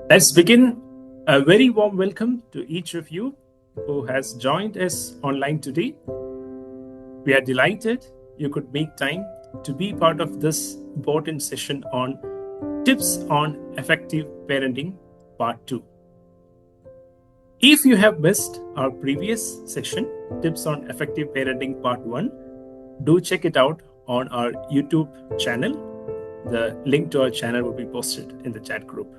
Let's begin. A very warm welcome to each of you who has joined us online today. We are delighted you could make time to be part of this important session on Tips on Effective Parenting Part 2. If you have missed our previous session, Tips on Effective Parenting Part 1, do check it out on our YouTube channel. The link to our channel will be posted in the chat group.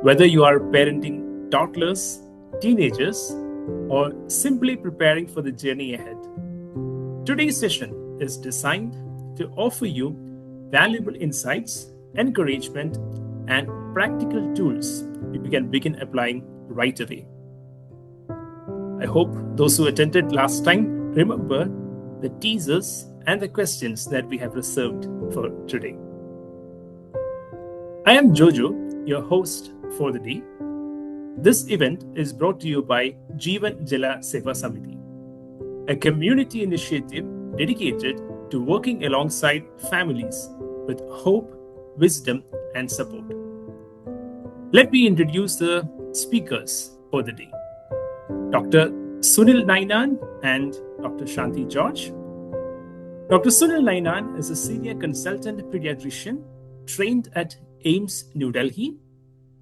Whether you are parenting toddlers, teenagers, or simply preparing for the journey ahead, today's session is designed to offer you valuable insights, encouragement, and practical tools you can begin applying right away. I hope those who attended last time remember the teasers and the questions that we have reserved for today. I am Jojo, your host for the day. This event is brought to you by Jeevan Jala Seva Samiti, a community initiative dedicated to working alongside families with hope, wisdom, and support. Let me introduce the speakers for the day. Dr. Sunil Ninan and Dr. Shanti George. Dr. Sunil Ninan is a senior consultant pediatrician trained at AIIMS, New Delhi,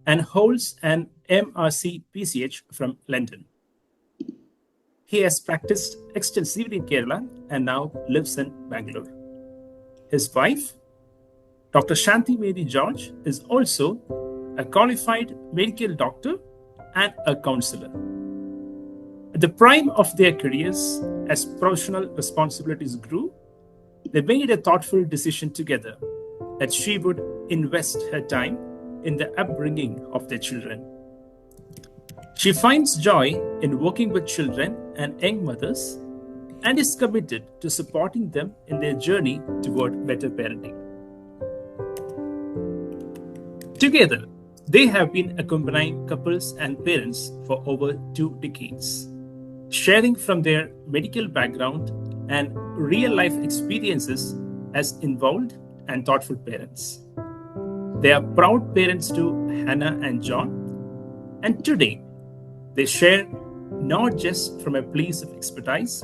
and holds an MRC PCH from London. He has practiced extensively in Kerala and now lives in Bangalore. His wife, Dr. Shanti Mary George, is also a qualified medical doctor and a counselor. At the prime of their careers, as professional responsibilities grew, they made a thoughtful decision together that she would invest her time in the upbringing of their children. She finds joy in working with children and young mothers and is committed to supporting them in their journey toward better parenting. Together, they have been accompanying couples and parents for over 2 decades, sharing from their medical background and real-life experiences as involved and thoughtful parents. They are proud parents to Hannah and John, and today they share not just from a place of expertise,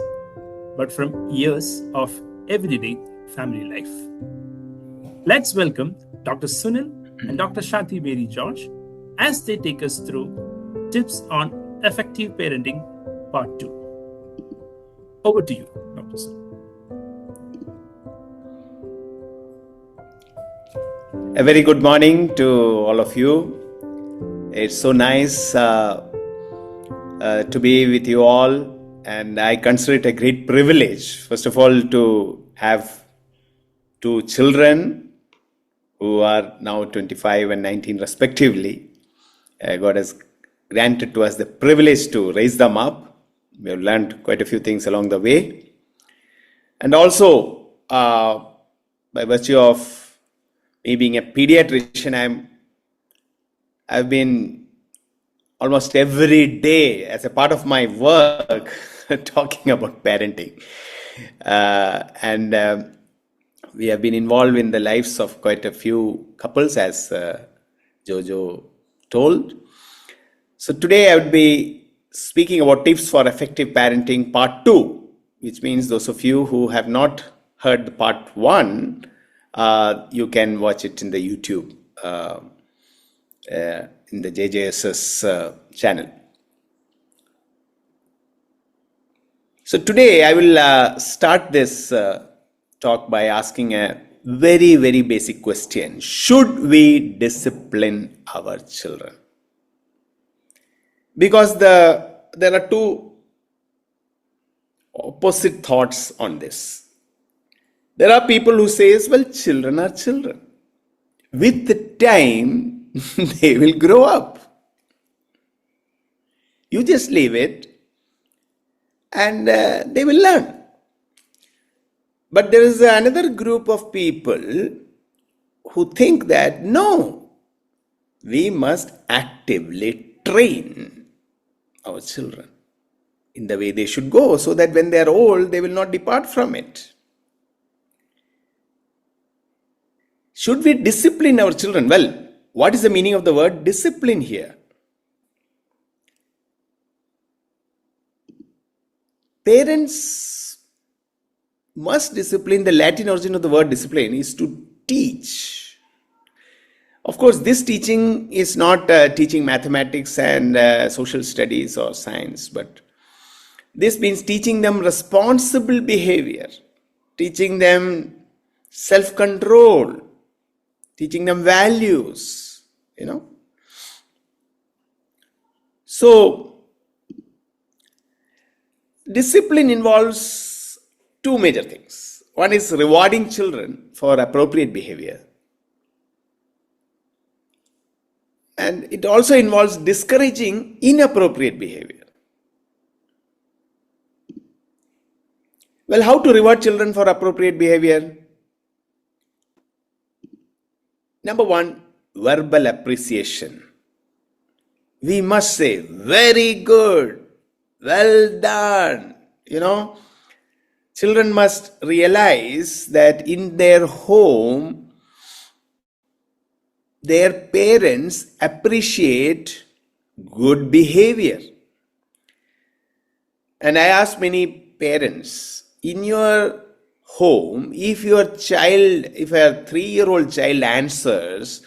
but from years of everyday family life. Let's welcome Dr. Sunil and Dr. Shanti Mary George as they take us through Tips on Effective Parenting Part 2. Over to you, Dr. Sunil. A very good morning to all of you. It's so nice to be with you all, and I consider it a great privilege, first of all, to have 2 children who are now 25 and 19 respectively. God has granted to us the privilege to raise them up. We have learned quite a few things along the way. And also, by virtue of me being a pediatrician, I've been almost every day as a part of my work talking about parenting. And we have been involved in the lives of quite a few couples, as Jojo told. So today I would be speaking about tips for effective parenting part 2, which means those of you who have not heard the part 1, you can watch it in the YouTube, in the JJSS channel. So today I will start this talk by asking a very, very basic question. Should we discipline our children? Because there are 2 opposite thoughts on this. There are people who say, well, children are children. With the time, they will grow up. You just leave it and they will learn. But there is another group of people who think that, no, we must actively train our children in the way they should go, so that when they are old, they will not depart from it. Should we discipline our children? Well, what is the meaning of the word discipline here? Parents must discipline. The Latin origin of the word discipline is to teach. Of course, this teaching is not teaching mathematics and social studies or science, but this means teaching them responsible behavior, teaching them self-control, teaching them values, So, discipline involves two major things. One is rewarding children for appropriate behavior. And it also involves discouraging inappropriate behavior. Well, how to reward children for appropriate behavior? Number one, verbal appreciation. We must say, very good, well done. Children must realize that in their home, their parents appreciate good behavior. And I ask many parents, in your home, if a 3-year-old child answers,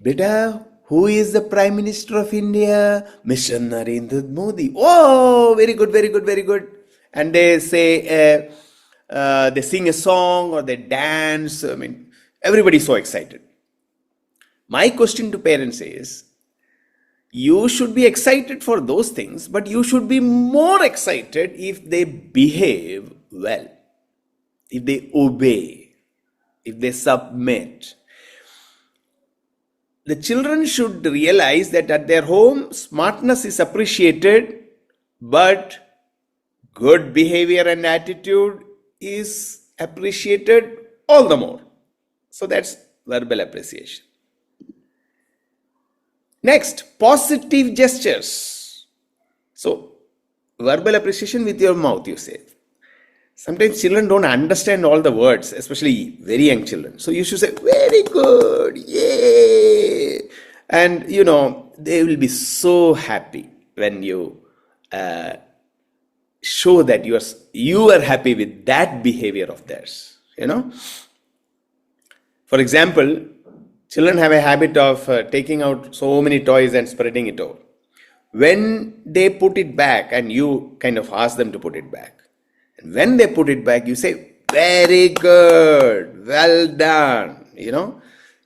"Beta, who is the Prime Minister of India? Mr. Narendra Modi." Oh, very good, very good, very good. And they say, they sing a song or they dance. Everybody is so excited. My question to parents is, you should be excited for those things, but you should be more excited if they behave well, if they obey, if they submit. The children should realize that at their home, smartness is appreciated, but good behavior and attitude is appreciated all the more. So that's verbal appreciation. Next, positive gestures. So, verbal appreciation with your mouth, you say. Sometimes children don't understand all the words, especially very young children. So you should say, very good, yay. And, they will be so happy when you show that you are happy with that behavior of theirs, For example, children have a habit of taking out so many toys and spreading it out. When they put it back and you kind of ask them to put it back, and when they put it back, you say, very good, well done,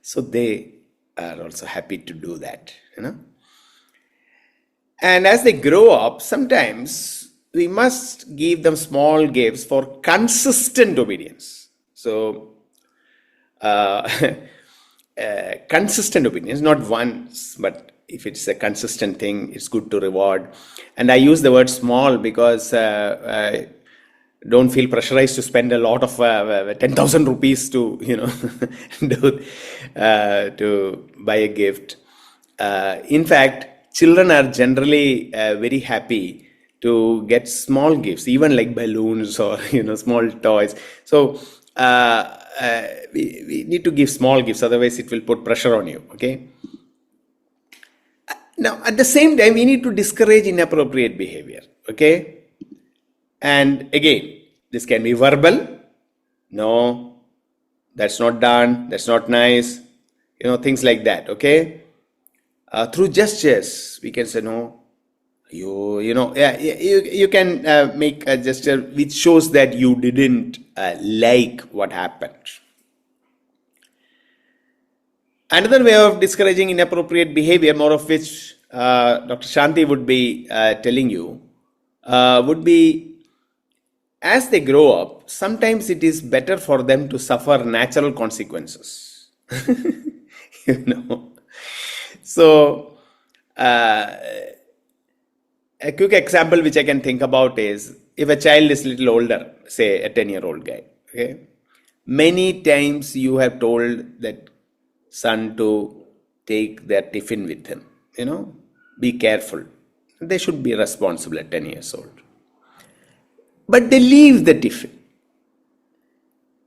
So they are also happy to do that, And as they grow up, sometimes we must give them small gifts for consistent obedience. So, consistent obedience, not once, but if it's a consistent thing, it's good to reward. And I use the word small because I don't feel pressurized to spend a lot of 10,000 rupees to, to buy a gift. In fact, children are generally very happy to get small gifts, even like balloons or, small toys. So, we need to give small gifts, otherwise it will put pressure on you, okay? Now, at the same time, we need to discourage inappropriate behavior, okay? And again, this can be verbal. No, that's not done, that's not nice, things like that, okay? Through gestures, we can say, no, you can make a gesture which shows that you didn't like what happened. Another way of discouraging inappropriate behavior, more of which Dr. Shanti would be telling you, would be as they grow up, sometimes it is better for them to suffer natural consequences. So, a quick example which I can think about is, if a child is a little older, say a 10-year-old guy, okay, many times you have told that son to take their tiffin with him, be careful. They should be responsible at 10 years old. But they leave the tiffin.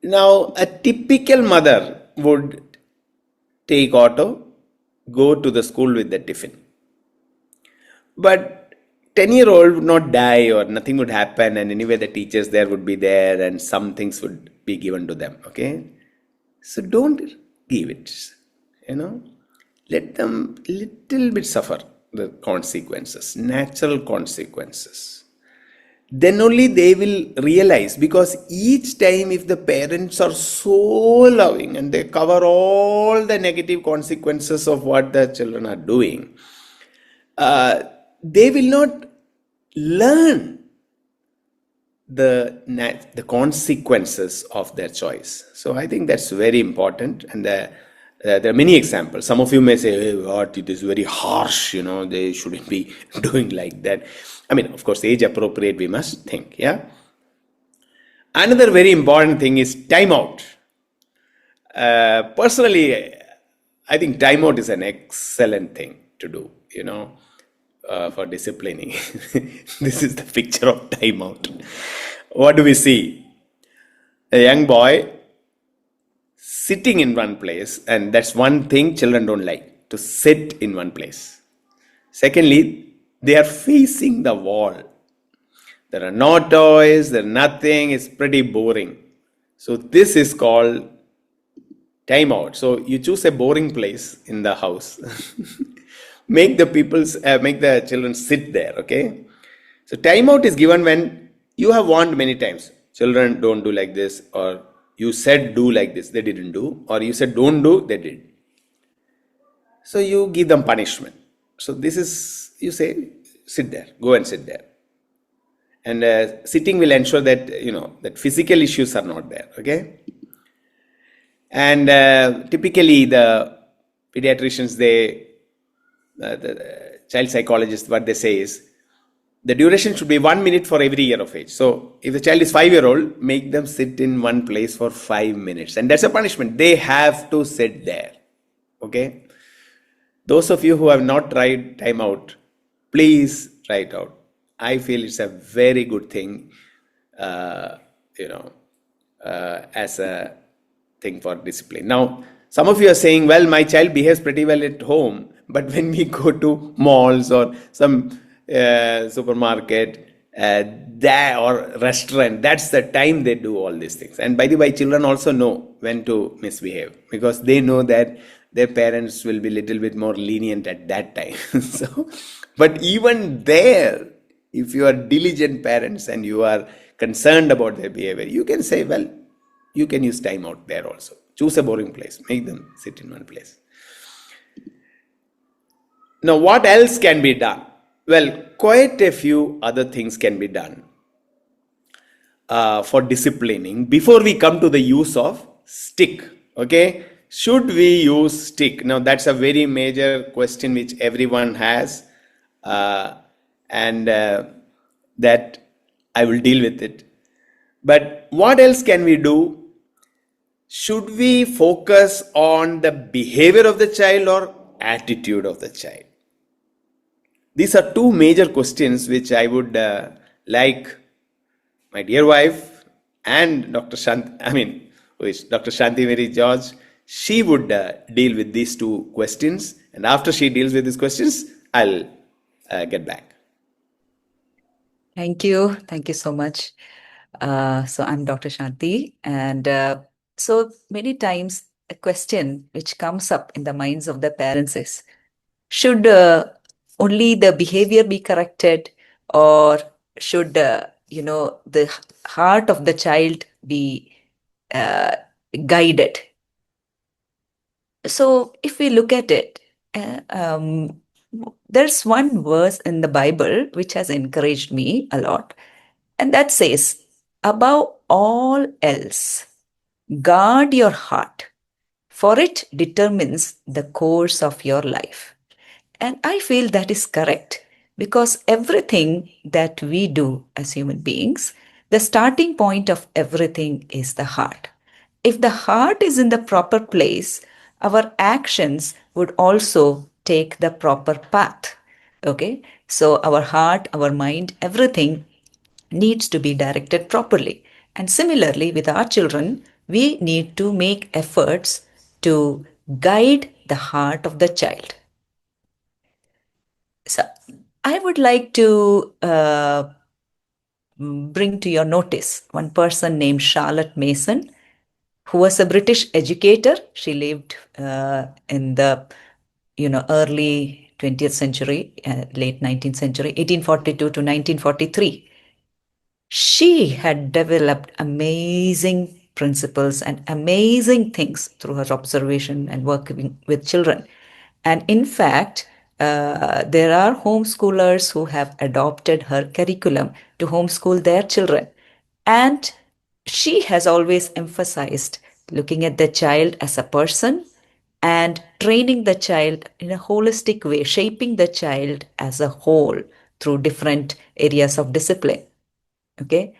Now, a typical mother would take auto, go to the school with the tiffin. But 10-year-old would not die or nothing would happen, and anyway the teachers there would be there and some things would be given to them. Okay, so don't give it, you know, let them little bit suffer the consequences, natural consequences. Then only they will realize, because each time if the parents are so loving and they cover all the negative consequences of what the children are doing, they will not learn the consequences of their choice. So I think that's very important, and there are many examples. Some of you may say, hey, what, it is very harsh, they shouldn't be doing like that. I mean, of course, age appropriate we must think. Yeah. Another very important thing is timeout. Personally, I think timeout is an excellent thing to do, for disciplining. This is the picture of timeout. What do we see? A young boy sitting in one place, and that's one thing children don't like, to sit in one place. Secondly, they are facing the wall. There are no toys, there's nothing, it's pretty boring. So this is called timeout. So you choose a boring place in the house. Make the children sit there, okay? So timeout is given when you have warned many times, children don't do like this, or you said do like this, they didn't do, or you said don't do, they did. So you give them punishment. So this is, you say, sit there, go and sit there. And sitting will ensure that, that physical issues are not there, okay? And typically the pediatricians, the child psychologists, what they say is, the duration should be 1 minute for every year of age. So if the child is 5-year-old, make them sit in one place for 5 minutes. And that's a punishment. They have to sit there, okay? Those of you who have not tried timeout, please try it out. I feel it's a very good thing, as a thing for discipline. Now, some of you are saying, well, my child behaves pretty well at home, but when we go to malls or some supermarket or restaurant, that's the time they do all these things. And by the way, children also know when to misbehave, because they know that their parents will be a little bit more lenient at that time. So, but even there, if you are diligent parents and you are concerned about their behavior, you can say, well, you can use time out there also. Choose a boring place, make them sit in one place. Now, what else can be done? Well, quite a few other things can be done for disciplining before we come to the use of stick. Okay, should we use stick? Now, that's a very major question which everyone has, and that I will deal with it. But what else can we do? Should we focus on the behavior of the child or attitude of the child? These are two major questions which I would like my dear wife and Dr. Shanti Mary George. She would deal with these two questions, and after she deals with these questions, I'll get back. Thank you. Thank you so much. So I'm Dr. Shanti, and so many times a question which comes up in the minds of the parents is, should only the behavior be corrected, or should the heart of the child be guided? So if we look at it, there's one verse in the Bible which has encouraged me a lot, and that says, above all else, guard your heart, for it determines the course of your life. And I feel that is correct, because everything that we do as human beings, the starting point of everything is the heart. If the heart is in the proper place, our actions would also take the proper path. Okay, so our heart, our mind, everything needs to be directed properly. And similarly, with our children, we need to make efforts to guide the heart of the child. So I would like to bring to your notice one person named Charlotte Mason, who was a British educator. She lived in the early 20th century, late 19th century, 1842 to 1943. She had developed amazing principles and amazing things through her observation and working with children. And in fact, there are homeschoolers who have adopted her curriculum to homeschool their children. And she has always emphasized looking at the child as a person and training the child in a holistic way, shaping the child as a whole through different areas of discipline. Okay.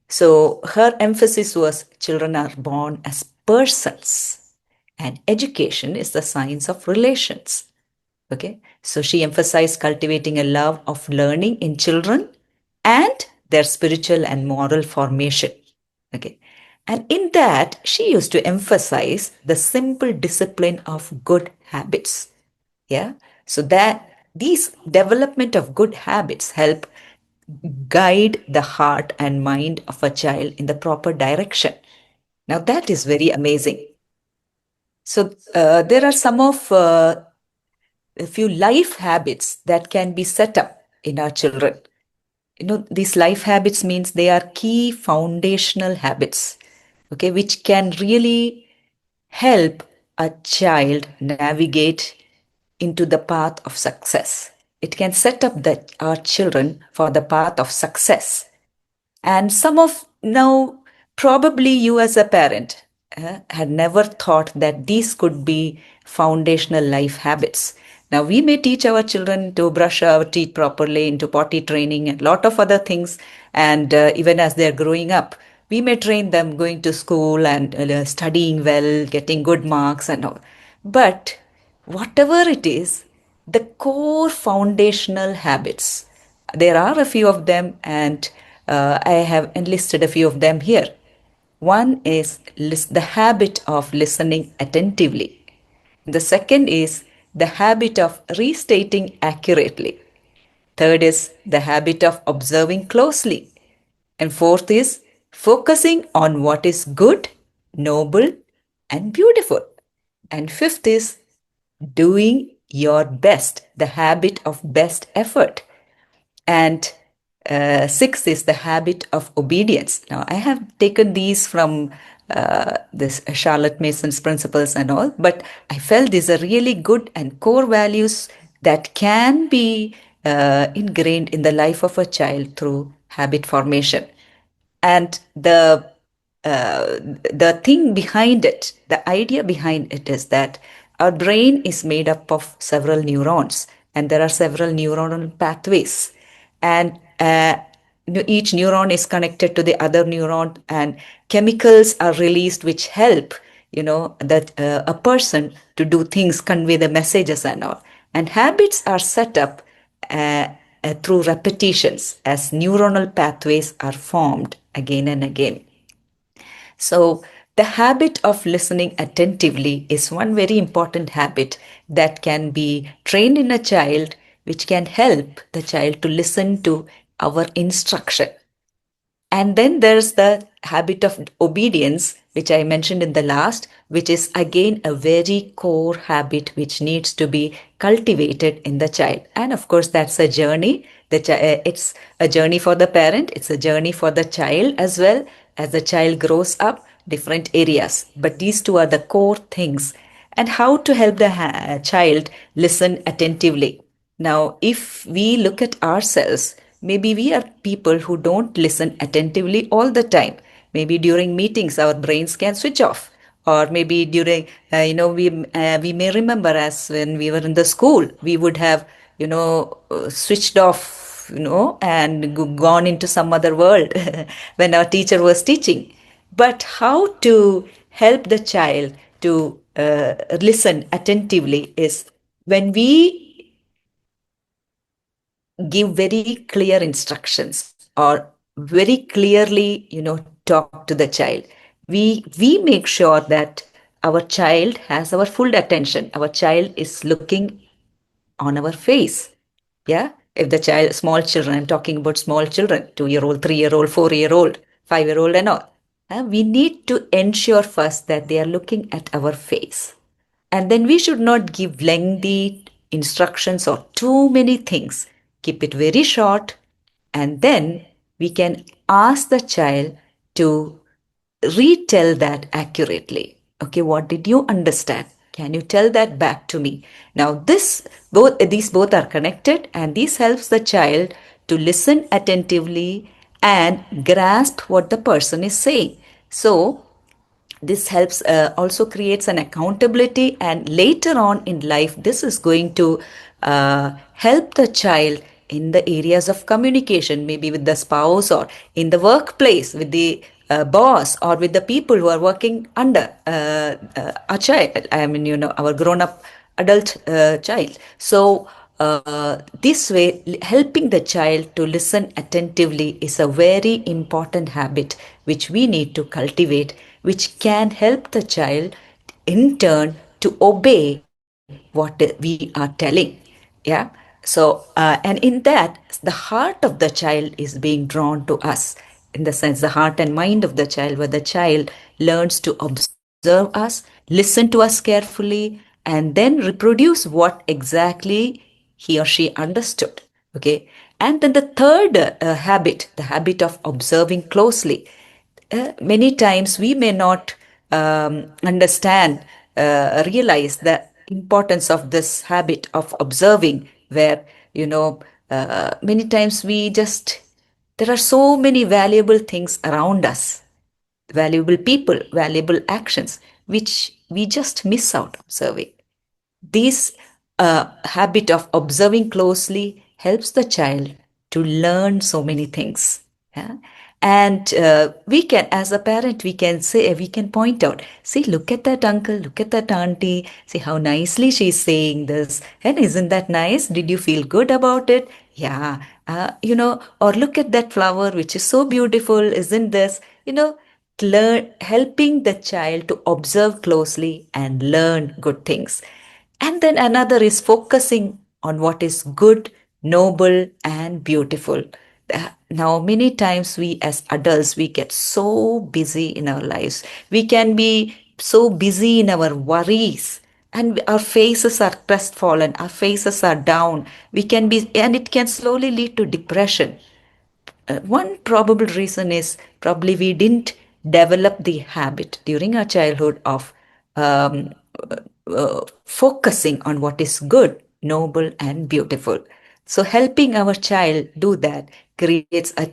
So her emphasis was children are born as persons and education is the science of relations. Okay. So she emphasized cultivating a love of learning in children and their spiritual and moral formation. Okay. And in that, she used to emphasize the simple discipline of good habits. Yeah. So that these development of good habits help guide the heart and mind of a child in the proper direction. Now, that is very amazing. So, there are some of a few life habits that can be set up in our children. These life habits means they are key foundational habits, okay, which can really help a child navigate into the path of success. It can set up our children for the path of success. And some of now, probably you as a parent had never thought that these could be foundational life habits. Now, we may teach our children to brush our teeth properly, into potty training, and a lot of other things. And even as they're growing up, we may train them going to school and studying well, getting good marks, and all. But whatever it is, the core foundational habits, there are a few of them, and I have enlisted a few of them here. One is the habit of listening attentively. The second is the habit of restating accurately. Third is the habit of observing closely. And fourth is focusing on what is good, noble, and beautiful. And fifth is doing your best, the habit of best effort. And sixth is the habit of obedience. Now, I have taken these from this Charlotte Mason's principles and all, but I felt these are really good and core values that can be ingrained in the life of a child through habit formation. And the thing behind it, the idea behind it is that our brain is made up of several neurons, and there are several neuronal pathways, and each neuron is connected to the other neuron, and chemicals are released which help that a person to do things, convey the messages and all. And habits are set up through repetitions as neuronal pathways are formed again and again. So, the habit of listening attentively is one very important habit that can be trained in a child, which can help the child to listen to our instruction. And then there's the habit of obedience, which I mentioned in the last, which is again a very core habit which needs to be cultivated in the child. And of course, that's a journey. It's a journey for the parent, it's a journey for the child as well. As the child grows up, different areas. But these two are the core things. And how to help the child listen attentively. Now, if we look at ourselves, maybe we are people who don't listen attentively all the time. Maybe during meetings, our brains can switch off. Or maybe during, we may remember as when we were in the school, we would have, switched off, and gone into some other world when our teacher was teaching. But how to help the child to listen attentively is when we give very clear instructions or very clearly talk to the child, we make sure that our child has our full attention. Our child is looking on our face. Yeah. If the child, small children, I'm talking about small children, 2-year-old, 3-year-old, 4-year-old, 5-year-old, and all. We need to ensure first that they are looking at our face. And then we should not give lengthy instructions or too many things. Keep it very short, and then we can ask the child to retell that accurately. Okay, what did you understand? Can you tell that back to me? Now, these both are connected, and this helps the child to listen attentively and grasp what the person is saying. So, this helps also creates an accountability, and later on in life this is going to help the child in the areas of communication, maybe with the spouse or in the workplace with the boss or with the people who are working under a child, I mean, our grown up adult child. So this way, helping the child to listen attentively is a very important habit which we need to cultivate, which can help the child in turn to obey what we are telling. Yeah. So, and in that, the heart of the child is being drawn to us, in the sense, the heart and mind of the child, where the child learns to observe us, listen to us carefully, and then reproduce what exactly he or she understood. Okay. And then the third habit, the habit of observing closely. Many times we may not understand, realize the importance of this habit of observing, where, many times there are so many valuable things around us, valuable people, valuable actions, which we just miss out observing. This habit of observing closely helps the child to learn so many things. Yeah? And we can, as a parent, we can say, we can point out, see, look at that uncle, look at that auntie, see how nicely she's saying this. And isn't that nice? Did you feel good about it? Yeah. Or look at that flower, which is so beautiful, isn't this? Helping the child to observe closely and learn good things. And then another is focusing on what is good, noble, and beautiful. Now, many times we as adults, we get so busy in our lives. We can be so busy in our worries, and our faces are crestfallen, our faces are down. And it can slowly lead to depression. One probable reason is probably we didn't develop the habit during our childhood of um, focusing on what is good, noble, and beautiful. So, helping our child do that creates a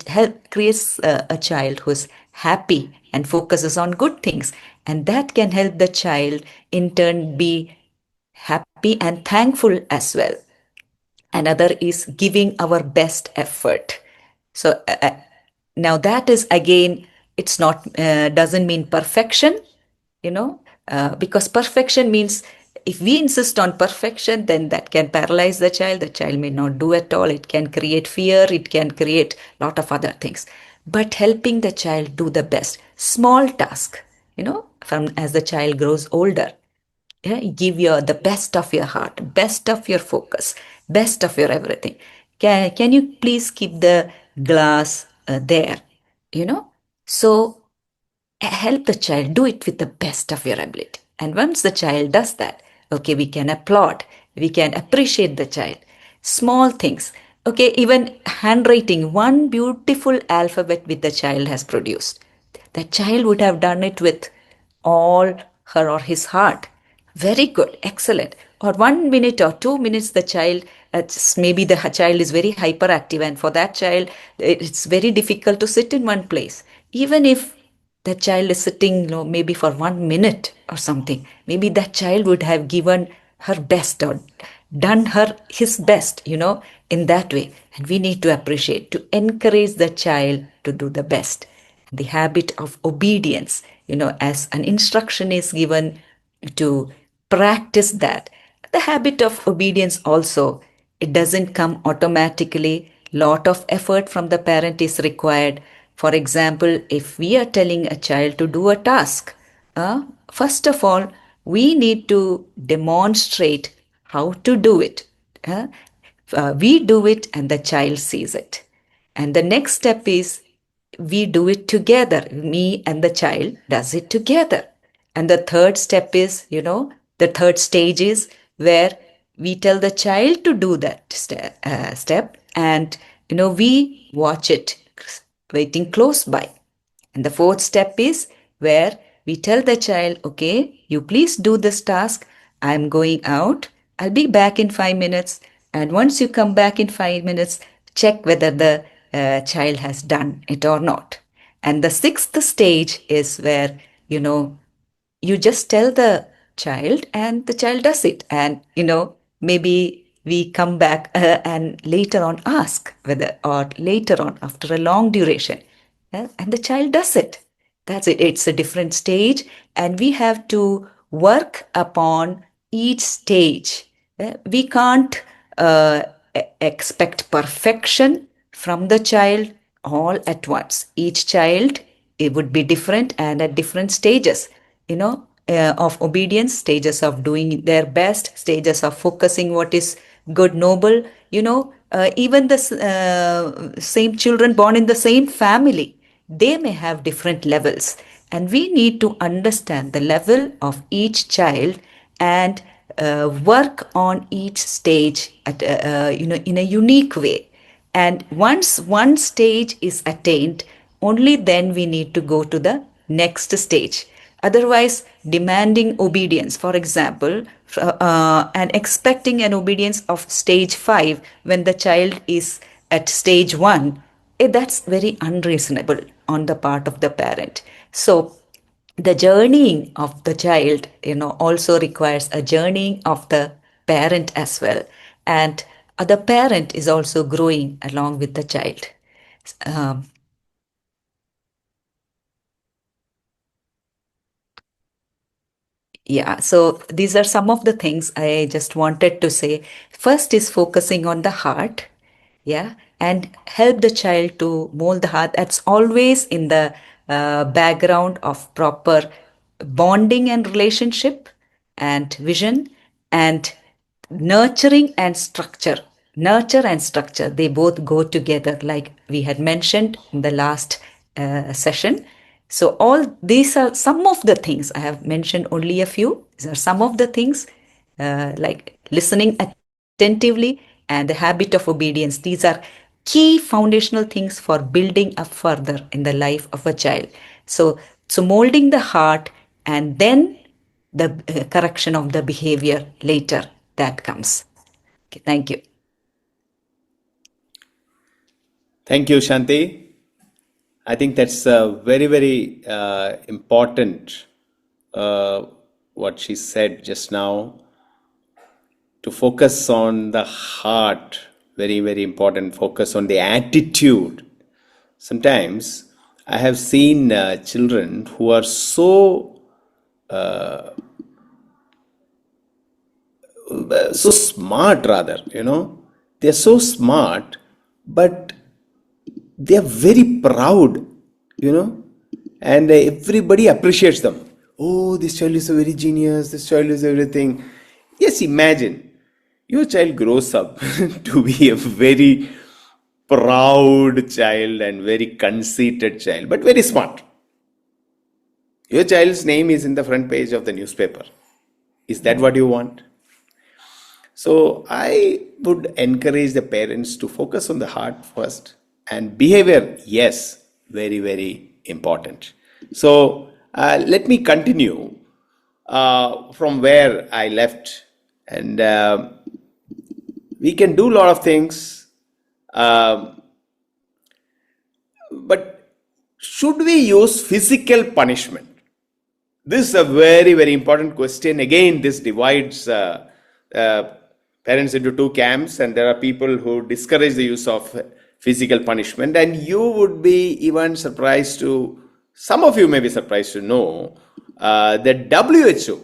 child who's happy and focuses on good things, and that can help the child in turn be happy and thankful as well. Another is giving our best effort. So now that is again, it's not doesn't mean perfection, because perfection means, if we insist on perfection, then that can paralyze the child. The child may not do at all. It can create fear. It can create a lot of other things. But helping the child do the best, small task, from as the child grows older. Yeah, give your the best of your heart, best of your focus, best of your everything. Can you please keep the glass there? So help the child do it with the best of your ability. And once the child does that, okay, we can applaud, we can appreciate the child. Small things. Okay, even handwriting one beautiful alphabet which the child has produced. The child would have done it with all her or his heart. Very good, excellent. Or 1 minute or 2 minutes, the child, maybe the child is very hyperactive, and for that child, it's very difficult to sit in one place. Even if the child is sitting, maybe for 1 minute or something, maybe that child would have given her best or done his best, in that way. And we need to appreciate, to encourage the child to do the best. The habit of obedience, as an instruction is given, to practice that. The habit of obedience also, it doesn't come automatically. Lot of effort from the parent is required. For example, if we are telling a child to do a task, first of all, we need to demonstrate how to do it. Uh, we do it and the child sees it. And the next step is we do it together. Me and the child does it together. And the third step is, the third stage is where we tell the child to do that step, and, we watch it waiting close by. And the fourth step is where we tell the child, okay, you please do this task. I'm going out. I'll be back in 5 minutes. And once you come back in 5 minutes, check whether the child has done it or not. And the sixth stage is where, you just tell the child and the child does it. And, maybe we come back and later on ask whether, or later on after a long duration, and the child does it. That's it. It's a different stage, and we have to work upon each stage. We can't expect perfection from the child all at once. Each child, it would be different and at different stages, of obedience, stages of doing their best, stages of focusing what is good, noble. Even the same children born in the same family, they may have different levels. And we need to understand the level of each child and work on each stage at in a unique way. And once one stage is attained, only then we need to go to the next stage. Otherwise, demanding obedience, for example, and expecting an obedience of stage 5 when the child is at stage 1, that's very unreasonable on the part of the parent. So, the journeying of the child, also requires a journeying of the parent as well. And the parent is also growing along with the child. Um, Yeah, so these are some of the things I just wanted to say. First is focusing on the heart, yeah, and help the child to mold the heart. That's always in the background of proper bonding and relationship and vision, and nurturing and structure. Nurture and structure, they both go together, like we had mentioned in the last session. So, all these are some of the things. I have mentioned only a few. These are some of the things, like listening attentively and the habit of obedience. These are key foundational things for building up further in the life of a child. So molding the heart, and then the correction of the behavior later that comes. Okay, thank you. Thank you, Shanti. I think that's very, very important what she said just now. To focus on the heart, very, very important. Focus on the attitude. Sometimes I have seen children who are so smart, rather, they're so smart, but they are very proud, and everybody appreciates them. Oh, this child is a very genius, this child is everything. Yes, imagine your child grows up to be a very proud child and very conceited child, but very smart. Your child's name is in the front page of the newspaper. Is that what you want? So I would encourage the parents to focus on the heart first, and behavior, yes, very, very important. So let me continue from where I left, and we can do a lot of things, but should we use physical punishment? This is a very, very important question. Again, this divides parents into two camps, and there are people who discourage the use of physical punishment. And you would be even surprised to, some of you may be surprised to know, that WHO,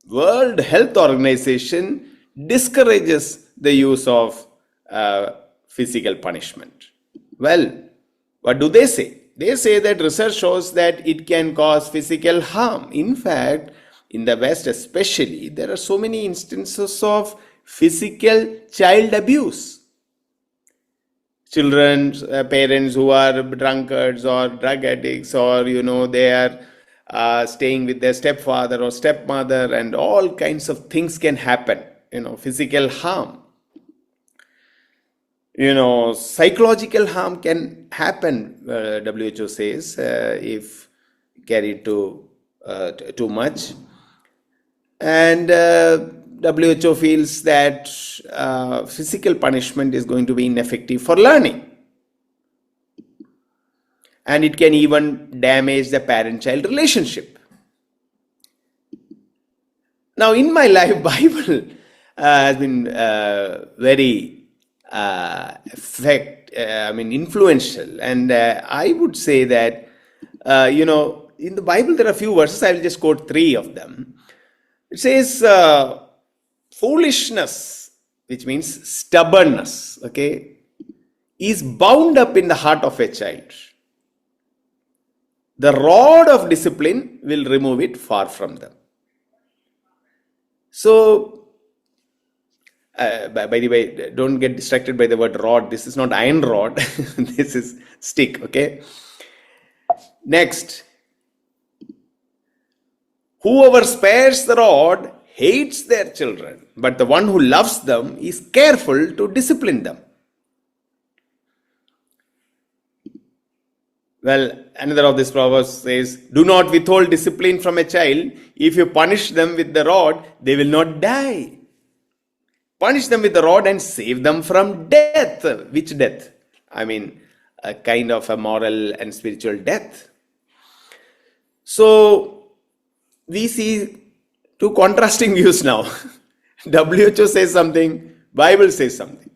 World Health Organization, discourages the use of physical punishment. Well, what do they say? They say that research shows that it can cause physical harm. In fact, in the West especially, there are so many instances of physical child abuse. Children, parents who are drunkards or drug addicts, or they are staying with their stepfather or stepmother, and all kinds of things can happen. Physical harm. Psychological harm can happen, WHO says, if carried too much. And WHO feels that physical punishment is going to be ineffective for learning. And it can even damage the parent-child relationship. Now, in my life, Bible has been very influential, and I would say that in the Bible there are a few verses. I will just quote 3 of them. It says foolishness, which means stubbornness, okay, is bound up in the heart of a child. The rod of discipline will remove it far from them. So by the way, don't get distracted by the word rod. This is not iron rod. This is stick, okay? Next. Whoever spares the rod hates their children, but the one who loves them is careful to discipline them. Well, another of these proverbs says, do not withhold discipline from a child. If you punish them with the rod, they will not die. Punish them with the rod and save them from death. Which death? I mean, a kind of a moral and spiritual death. So, we see 2 contrasting views now. WHO says something, Bible says something.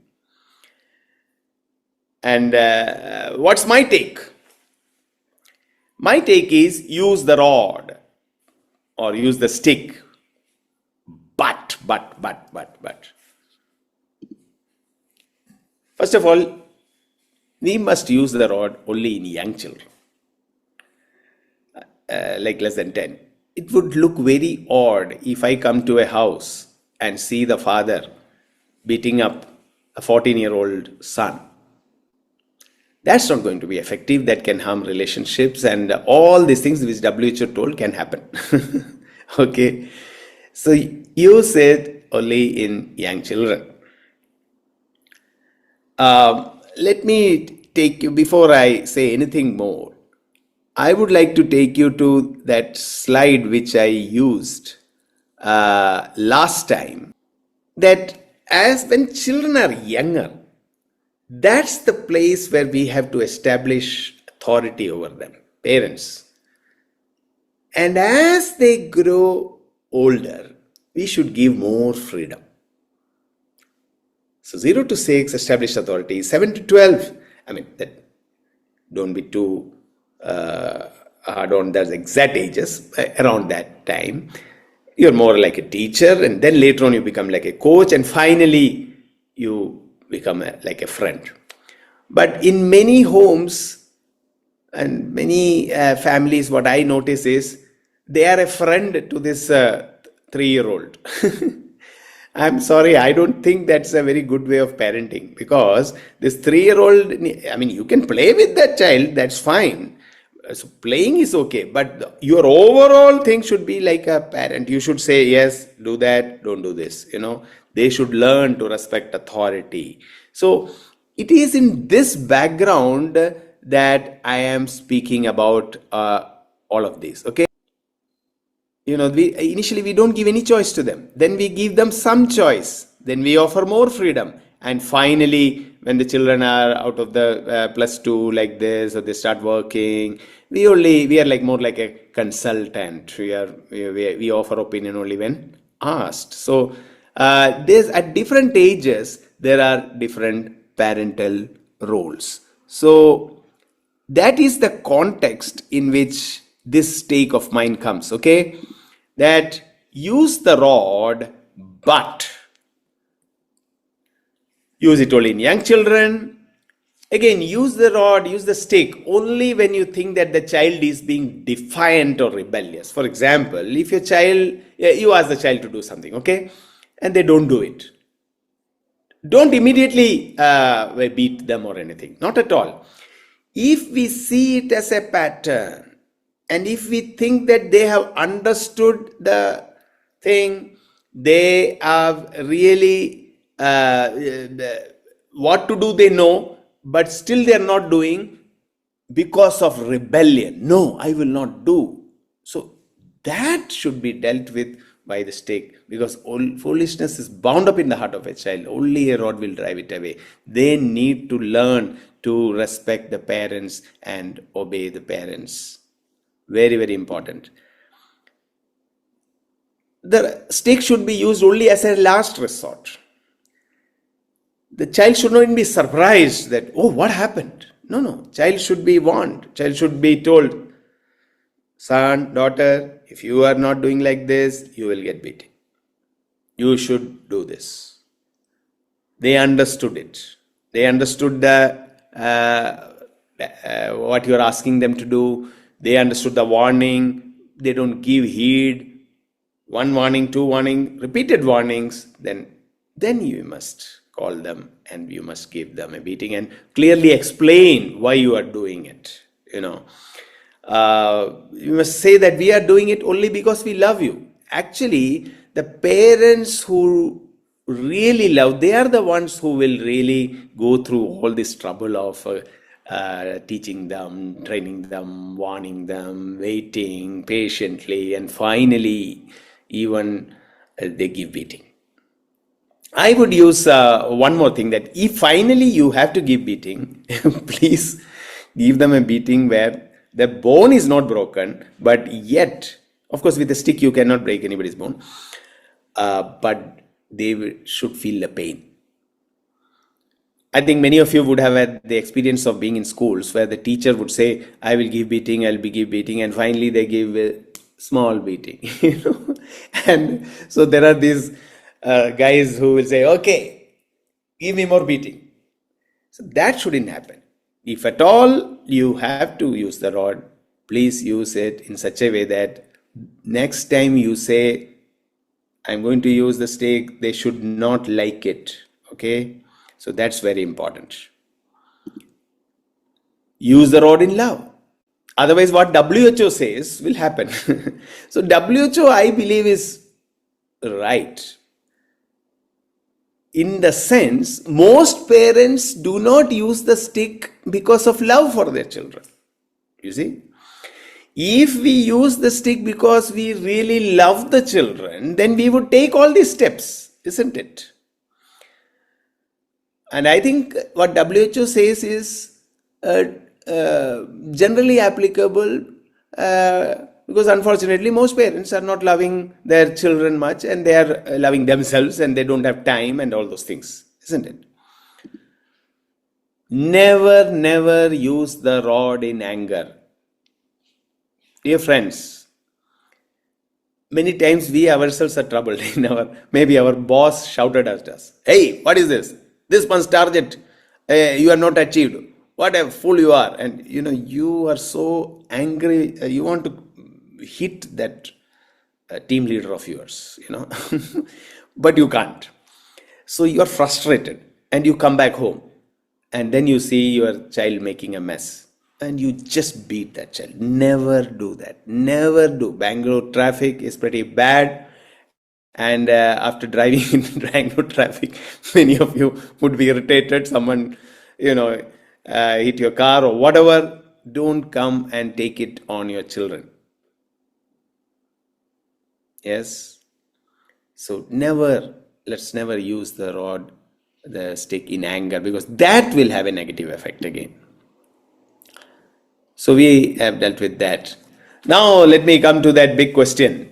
And what's my take? My take is use the rod or use the stick. But. First of all, we must use the rod only in young children, like less than 10. It would look very odd if I come to a house and see the father beating up a 14-year-old son. That's not going to be effective. That can harm relationships, and all these things which WHO told can happen. Okay. So use it only in young children. Let me take you, before I say anything more, I would like to take you to that slide which I used last time. That as when children are younger, that's the place where we have to establish authority over them, parents. And as they grow older, we should give more freedom. So 0 to 6, establish authority. 7 to 12, don't be too hard on those exact ages, around that time. You're more like a teacher, and then later on you become like a coach, and finally you become like a friend. But in many homes and many families, what I notice is they are a friend to this 3-year-old. I'm sorry, I don't think that's a very good way of parenting, because this 3-year-old, you can play with that child, that's fine. So playing is okay, but your overall thing should be like a parent. You should say, yes, do that, don't do this. They should learn to respect authority. So it is in this background that I am speaking about all of this, okay? Initially we don't give any choice to them. Then we give them some choice. Then we offer more freedom. And finally, when the children are out of the +2 like this, or they start working, we are like more like a consultant. We offer opinion only when asked. So there's at different ages there are different parental roles. So that is the context in which this take of mine comes, okay? That use the rod, but use it only in young children, Again, use the rod, use the stick only when you think that the child is being defiant or rebellious. For example, if your child, you ask the child to do something, okay, and they don't do it, don't immediately beat them or anything. Not at all. If we see it as a pattern, and if we think that they have understood the thing, they have really what to do, they know, but still they are not doing because of rebellion. No, I will not do. So that should be dealt with by the stick, because all foolishness is bound up in the heart of a child. Only a rod will drive it away. They need to learn to respect the parents and obey the parents. Very, very important. The stick should be used only as a last resort. The child should not even be surprised that, oh, what happened? No. Child should be warned. Child should be told, son, daughter, if you are not doing like this, you will get beaten. You should do this. They understood it. They understood the what you are asking them to do. They understood the warning. They don't give heed. One warning, two warning, repeated warnings. Then you must call them and you must give them a beating and clearly explain why you are doing it. You must say that we are doing it only because we love you. Actually, the parents who really love, they are the ones who will really go through all this trouble of teaching them, training them, warning them, waiting patiently, and finally even they give beating. I would use one more thing, that if finally you have to give beating, please give them a beating where the bone is not broken, but yet, of course, with a stick you cannot break anybody's bone, but they should feel the pain. I think many of you would have had the experience of being in schools where the teacher would say, I will give beating, I'll give beating, and finally they give a small beating. And so there are these guys who will say, okay, give me more beating. So that shouldn't happen. If at all you have to use the rod, please use it in such a way that next time you say, I'm going to use the stick, they should not like it. Okay? So that's very important. Use the rod in love. Otherwise, what WHO says will happen. So WHO, I believe, is right. In the sense, most parents do not use the stick because of love for their children. You see? If we use the stick because we really love the children, then we would take all these steps, isn't it? And I think what WHO says is generally applicable because unfortunately most parents are not loving their children much, and they are loving themselves and they don't have time and all those things, isn't it? Never use the rod in anger. Dear friends, many times we ourselves are troubled. Maybe our boss shouted at us, hey, what is this? This month's target you are not achieved. What a fool you are. And you are so angry, you want to hit that team leader of yours, but you can't. So you are frustrated and you come back home and then you see your child making a mess and you just beat that child. Never do that. Never do. Bangalore traffic is pretty bad. And after driving in Bangalore traffic, many of you would be irritated. Someone, hit your car or whatever. Don't come and take it on your children. Yes. So let's never use the rod, the stick in anger, because that will have a negative effect again. So we have dealt with that. Now let me come to that big question.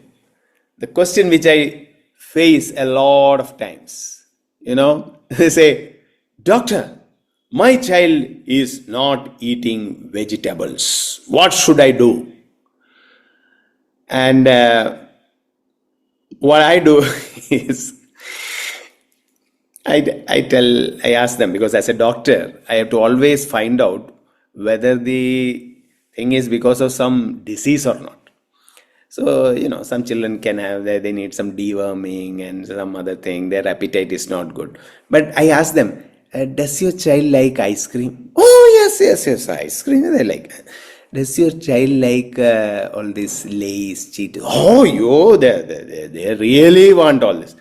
The question which I face a lot of times. They say, doctor, my child is not eating vegetables. What should I do? And what I do is, I ask them, because as a doctor, I have to always find out whether the thing is because of some disease or not. So, some children can have that they need some deworming and some other thing, their appetite is not good. But I ask them, does your child like ice cream? Oh, yes, ice cream they like. Does your child like all this Lay's, Cheetos? Oh, they really want all this.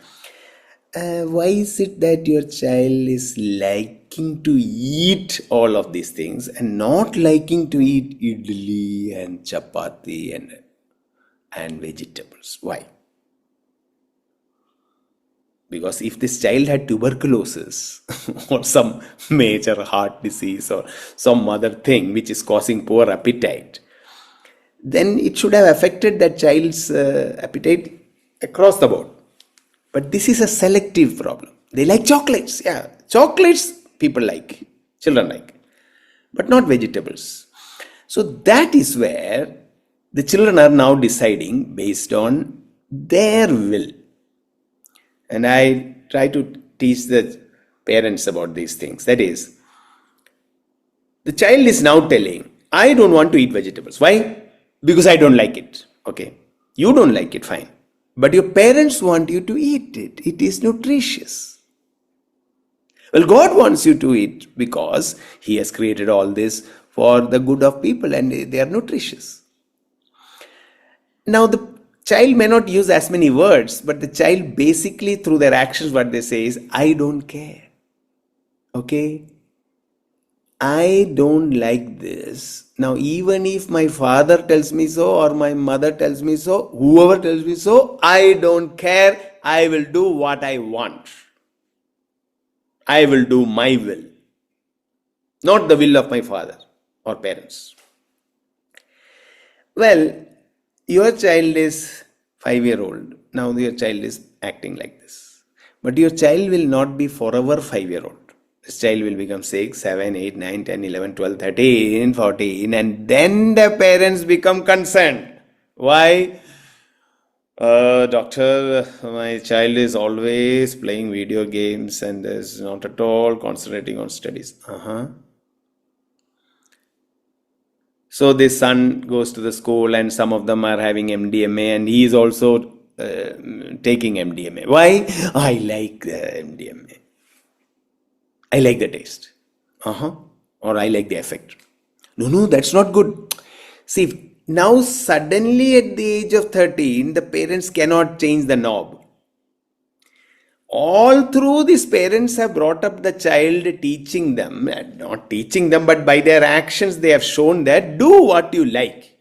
Why is it that your child is liking to eat all of these things and not liking to eat idli and chapati and vegetables? Why? Because if this child had tuberculosis or some major heart disease or some other thing which is causing poor appetite, then it should have affected that child's appetite across the board. But this is a selective problem. They like chocolates. Yeah, chocolates people like, children like, but not vegetables. So that is where the children are now deciding based on their will. And I try to teach the parents about these things. That is, the child is now telling, I don't want to eat vegetables. Why? Because I don't like it. Okay. You don't like it, fine. But your parents want you to eat it. It is nutritious. Well, God wants you to eat because He has created all this for the good of people and they are nutritious. Now, the child may not use as many words, but the child basically through their actions, what they say is, I don't care. Okay? I don't like this. Now, even if my father tells me so or my mother tells me so, whoever tells me so, I don't care. I will do what I want. I will do my will, not the will of my father or parents. Well, your child is 5-year-old. Now your child is acting like this. But your child will not be forever 5-year-old. This child will become 6, 7, 8, 9, 10, 11, 12, 13, 14, and then the parents become concerned. Why? Doctor, my child is always playing video games and is not at all concentrating on studies. So this son goes to the school and some of them are having MDMA and he is also taking MDMA. Why? I like MDMA. I like the taste. Or I like the effect. No, that's not good. See, now suddenly at the age of 13, the parents cannot change the knob. All through these parents have brought up the child, teaching them, not teaching them, but by their actions they have shown that do what you like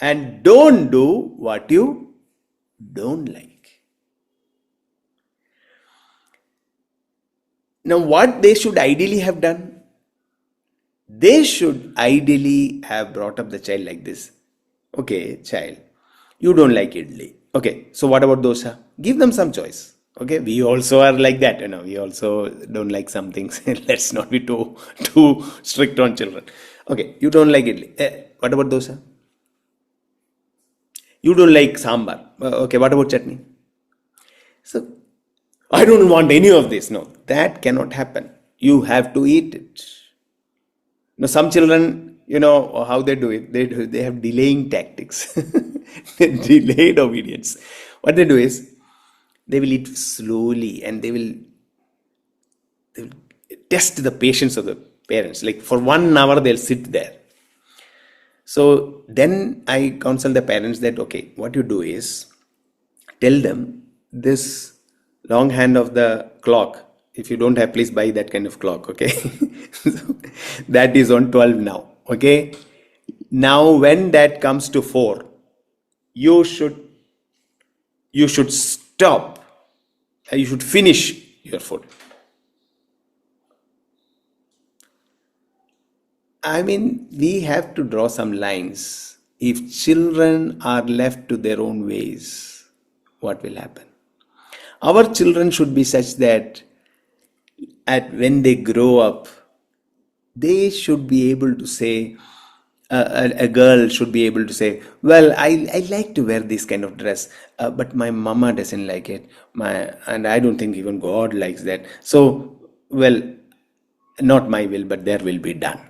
and don't do what you don't like. Now, what they should ideally have done? They should ideally have brought up the child like this. Okay, child, you don't like idli. Okay, so what about dosa? Give them some choice. Okay, we also are like that. We also don't like some things. Let's not be too strict on children. Okay, you don't like idli. What about dosa? You don't like sambar. Okay, what about chutney? So, I don't want any of this. No, that cannot happen. You have to eat it. Now, some children, how they do it. They have delaying tactics. Delayed obedience. What they do is, they will eat slowly and they will test the patience of the parents. Like for 1 hour, they'll sit there. So then I counsel the parents that, okay, what you do is, tell them this long hand of the clock. If you don't have, please buy that kind of clock, okay? So, that is on 12 now, okay? Now, when that comes to 4, you should stop. You should finish your food. I mean, we have to draw some lines. If children are left to their own ways, what will happen? Our children should be such that when they grow up, they should be able to say, a girl should be able to say, well, I like to wear this kind of dress, but my mama doesn't like it. And I don't think even God likes that. So, well, not my will, but their will be done.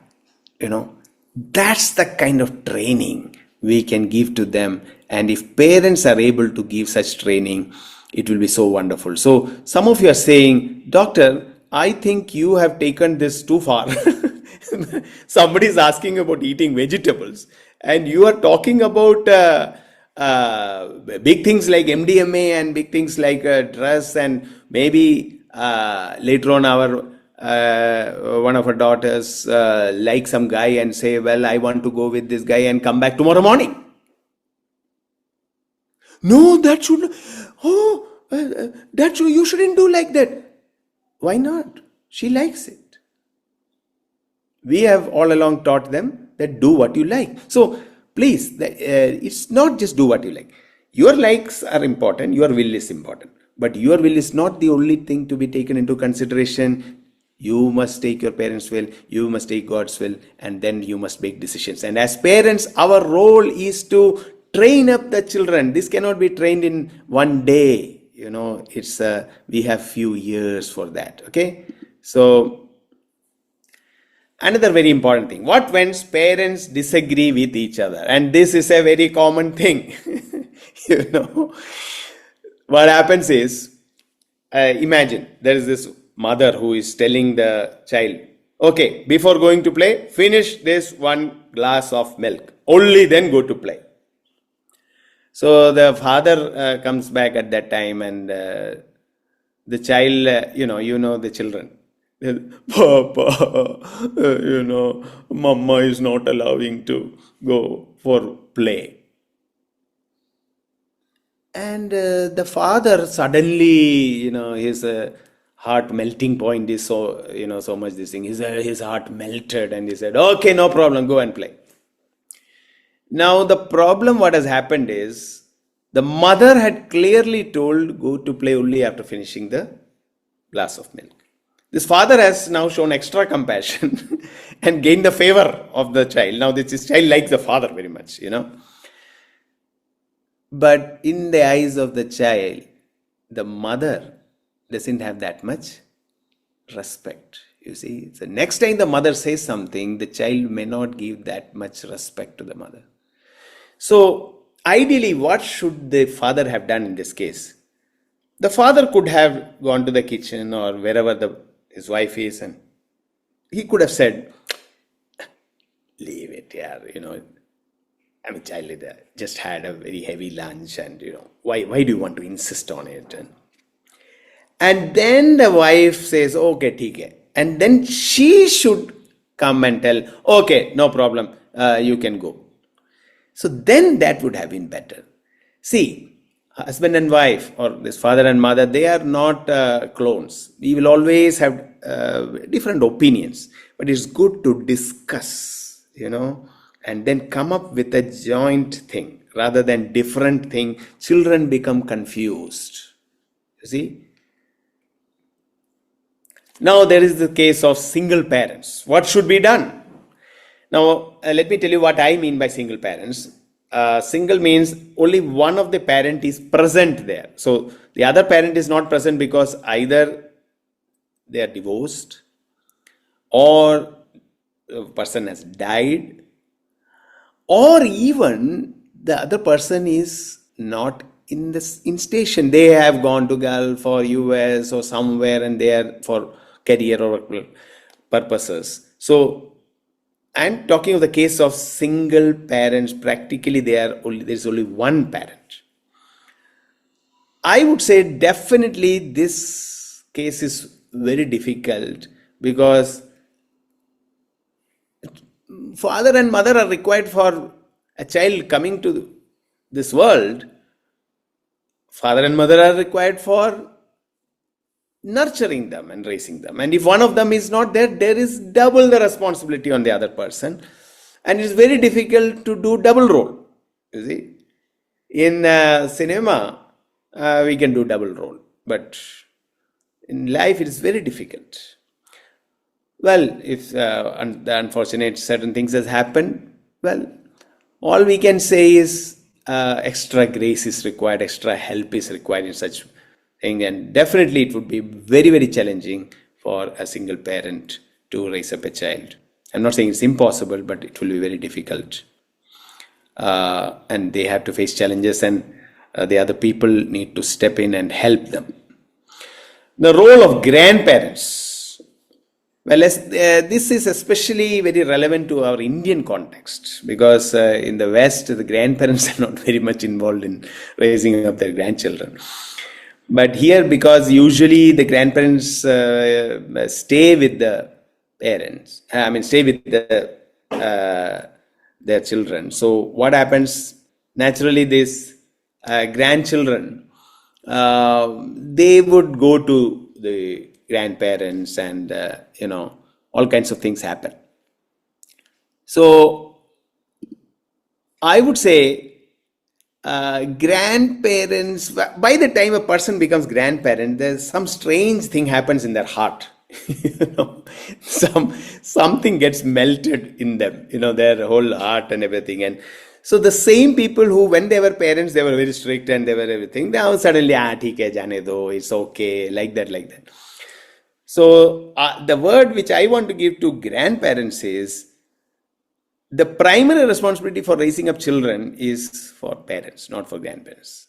That's the kind of training we can give to them. And if parents are able to give such training, it will be so wonderful. So some of you are saying, doctor, I think you have taken this too far. Somebody is asking about eating vegetables, and you are talking about big things like MDMA and big things like dress, and maybe later on our one of our daughters like some guy and say, well, I want to go with this guy and come back tomorrow morning. No, that should, you shouldn't do like that. Why not? She likes it. We have all along taught them that do what you like. So please, it's not just do what you like. Your likes are important, your will is important. But your will is not the only thing to be taken into consideration. You must take your parents' will, you must take God's will, and then you must make decisions. And as parents, our role is to train up the children. This cannot be trained in one day. It's we have few years for that. Okay, so another very important thing. What when parents disagree with each other? And this is a very common thing. What happens is, imagine there is this mother who is telling the child, okay, before going to play, finish this one glass of milk. Only then go to play. So the father comes back at that time, and the child, the children. Papa, Mama is not allowing to go for play. And the father suddenly, his heart melting point is so, so much this thing. His heart melted, and he said, okay, no problem, go and play. Now, the problem what has happened is, the mother had clearly told, go to play only after finishing the glass of milk. This father has now shown extra compassion and gained the favor of the child. Now, this child likes the father very much, But in the eyes of the child, the mother doesn't have that much respect. You see, so next time the mother says something, the child may not give that much respect to the mother. So, ideally, what should the father have done in this case? The father could have gone to the kitchen or wherever his wife is, and he could have said, leave it, yeah, I'm a child, just had a very heavy lunch, and why do you want to insist on it? And then the wife says, okay, theek hai. And then she should come and tell, okay, no problem, you can go. So then that would have been better. See, husband and wife, or this father and mother, they are not clones. We will always have different opinions, but it's good to discuss, and then come up with a joint thing rather than different thing. Children become confused. You see? Now there is the case of single parents. What should be done? Now, let me tell you what I mean by single parents. Single means only one of the parent is present there. So the other parent is not present because either they are divorced, or the person has died, or even the other person is not in station. They have gone to Gulf or US or somewhere, and they are for career or purposes. So I'm talking of the case of single parents. Practically, there's only one parent. I would say definitely this case is very difficult, because father and mother are required for a child coming to this world. Father and mother are required for nurturing them and raising them. And if one of them is not there, there is double the responsibility on the other person. And it's very difficult to do double role. You see, in cinema, we can do double role, but in life, it is very difficult. Well, if the unfortunate certain things has happened, Well, all we can say is extra grace is required, extra help is required in such thing, and definitely it would be very, very challenging for a single parent to raise up a child. I'm not saying it's impossible, but it will be very difficult. And they have to face challenges, and the other people need to step in and help them. The role of grandparents. Well, this is especially very relevant to our Indian context, because in the West, the grandparents are not very much involved in raising up their grandchildren. But here, because usually the grandparents stay with the parents, stay with their children. So what happens? Naturally, these grandchildren, they would go to the grandparents, and all kinds of things happen. So I would say grandparents, by the time a person becomes grandparent, there's some strange thing happens in their heart. Something gets melted in them, their whole heart and everything. And so the same people who, when they were parents, they were very strict and they were everything, now suddenly, theek hai, jane do, it's okay, like that. So the word which I want to give to grandparents is, the primary responsibility for raising up children is for parents, not for grandparents.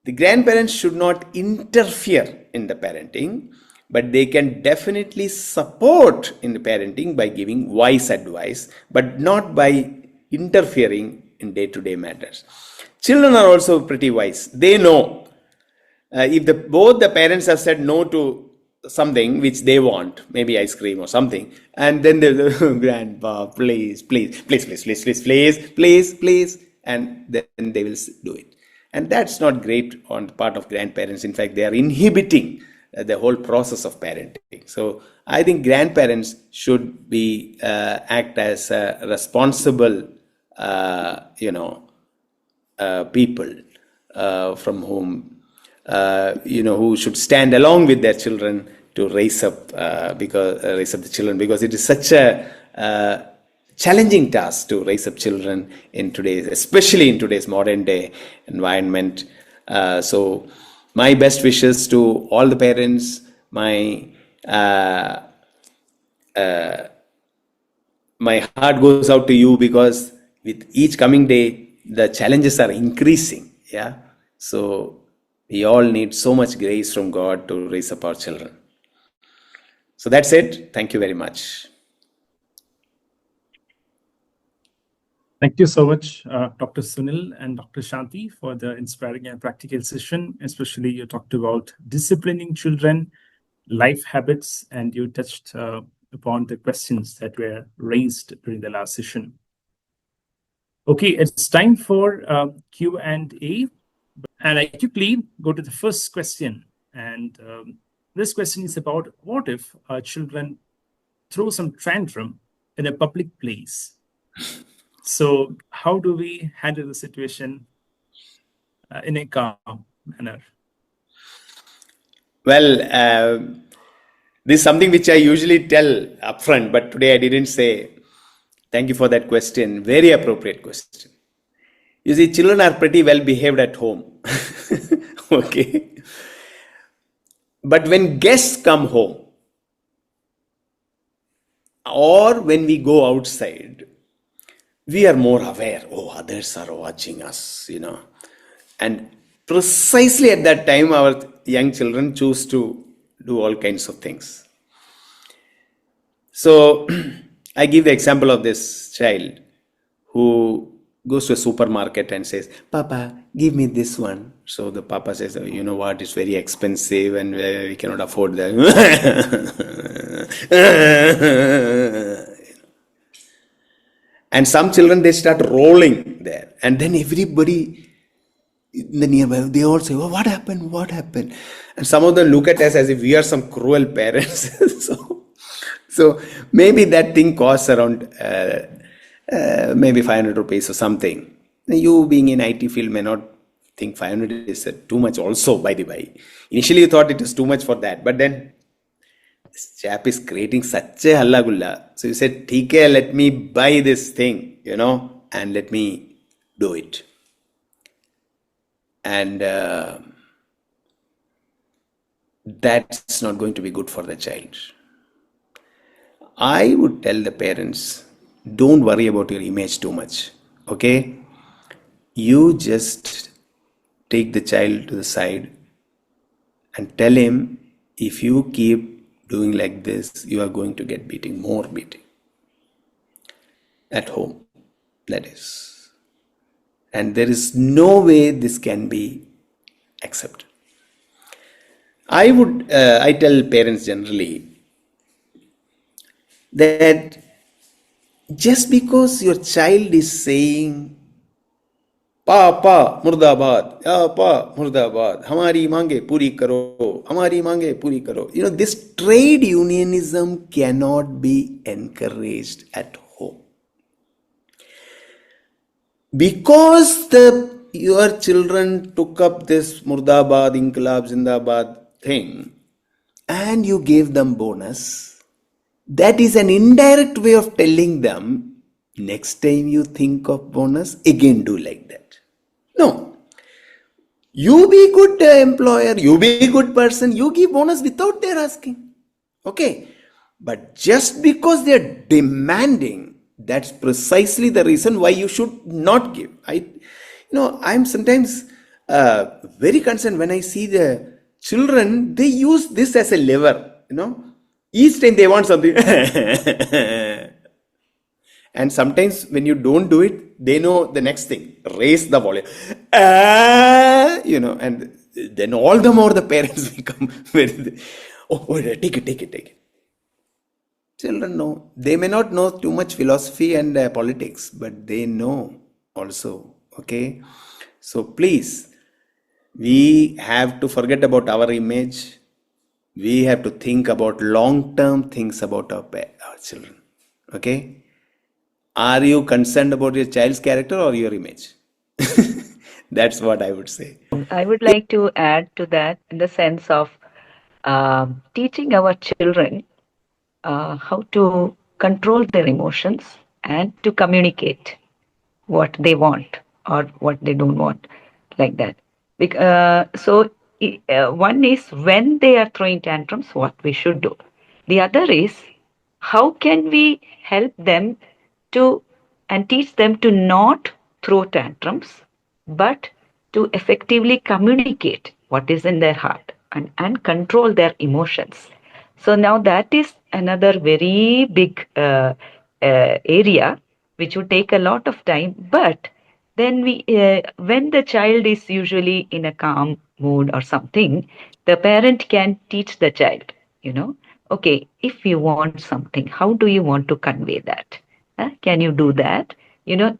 The grandparents should not interfere in the parenting, but they can definitely support in the parenting by giving wise advice, but not by interfering in day-to-day matters. Children are also pretty wise. They know if both the parents have said no to something which they want, maybe ice cream or something, and then they'll grandpa, please, and then they will do it. And that's not great on the part of grandparents. In fact, they are inhibiting the whole process of parenting. So I think grandparents should be act as responsible people from whom who should stand along with their children to raise up the children, because it is such a challenging task to raise up children especially in today's modern day environment. So my best wishes to all the parents. My heart goes out to you, because with each coming day, the challenges are increasing. Yeah. So we all need so much grace from God to raise up our children. So that's it. Thank you very much. Thank you so much, Dr. Sunil and Dr. Shanti, for the inspiring and practical session. Especially you talked about disciplining children, life habits, and you touched upon the questions that were raised during the last session. Okay, it's time for Q&A. And I quickly go to the first question. And this question is about, what if children throw some tantrum in a public place? So how do we handle the situation in a calm manner? Well, this is something which I usually tell upfront, but today I didn't say. Thank you for that question. Very appropriate question. You see, children are pretty well behaved at home. Okay. But when guests come home, or when we go outside, we are more aware. Oh, others are watching us, And precisely at that time, our young children choose to do all kinds of things. So I give the example of this child who goes to a supermarket and says, Papa, give me this one. So the papa says, oh, you know what, it's very expensive and we cannot afford that. And some children, they start rolling there. And then everybody in the nearby, they all say, oh, what happened? And some of them look at us as if we are some cruel parents. So maybe that thing costs around maybe 500 rupees or something. You being in IT field may not think 500 is too much also, by the way. Initially you thought it was too much for that, but then this chap is creating such a halla gulla. So you said, "Theek hai, let me buy this thing, and let me do it. And that's not going to be good for the child. I would tell the parents, don't worry about your image too much. Okay? You just take the child to the side and tell him, if you keep doing like this, you are going to get beating, more beating. At home, that is. And there is no way this can be accepted. I tell parents generally that just because your child is saying पापा मुर्दाबाद पापा मुर्दाबाद हमारी मांगे पूरी करो हमारी मांगे पूरी करो, this trade unionism cannot be encouraged at home, because your children took up this murdabad inqilab zindabad thing and you gave them bonus. That is an indirect way of telling them, next time you think of bonus, again do like that. No. You be good employer, you be good person, you give bonus without their asking. Okay. But just because they are demanding, that's precisely the reason why you should not give. I'm sometimes very concerned when I see the children, they use this as a lever, each time they want something. And sometimes when you don't do it, they know the next thing, raise the volume, and then all the more the parents become very, take it. Children know. They may not know too much philosophy and politics, but they know also. Okay. So please, we have to forget about our image. We have to think about long-term things about our children. Okay. Are you concerned about your child's character or your image? That's what I would say. I would like to add to that in the sense of teaching our children how to control their emotions and to communicate what they want or what they don't want, like that. One is when they are throwing tantrums, what we should do. The other is how can we help them to and teach them to not throw tantrums, but to effectively communicate what is in their heart and control their emotions. So now that is another very big area which would take a lot of time. But then when the child is usually in a calm mood or something, the parent can teach the child, okay, if you want something, how do you want to convey that? Can you do that?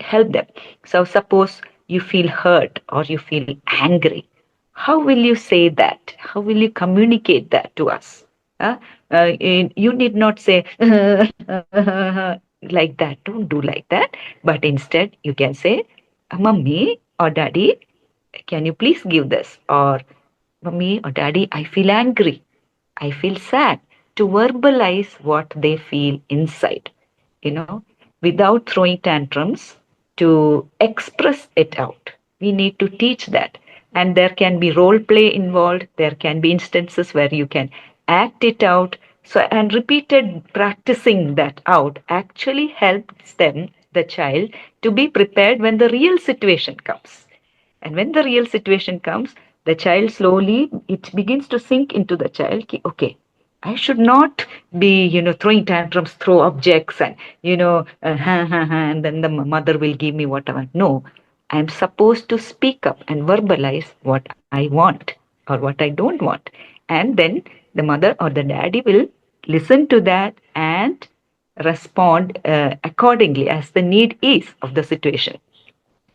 Help them. So suppose you feel hurt or you feel angry. How will you say that? How will you communicate that to us? You need not say like that. Don't do like that. But instead, you can say, Mummy or Daddy, can you please give this? Or Mummy or Daddy, I feel angry. I feel sad. To verbalize what they feel inside, without throwing tantrums, to express it out. We need to teach that. And there can be role play involved. There can be instances where you can act it out. So, and repeated practicing that out actually helps them, the child, to be prepared when the real situation comes. And when the real situation comes, the child slowly, it begins to sink into the child. Okay, I should not be, throwing tantrums, throw objects and, and then the mother will give me whatever. No, I'm supposed to speak up and verbalize what I want or what I don't want. And then the mother or the daddy will listen to that and respond accordingly as the need is of the situation.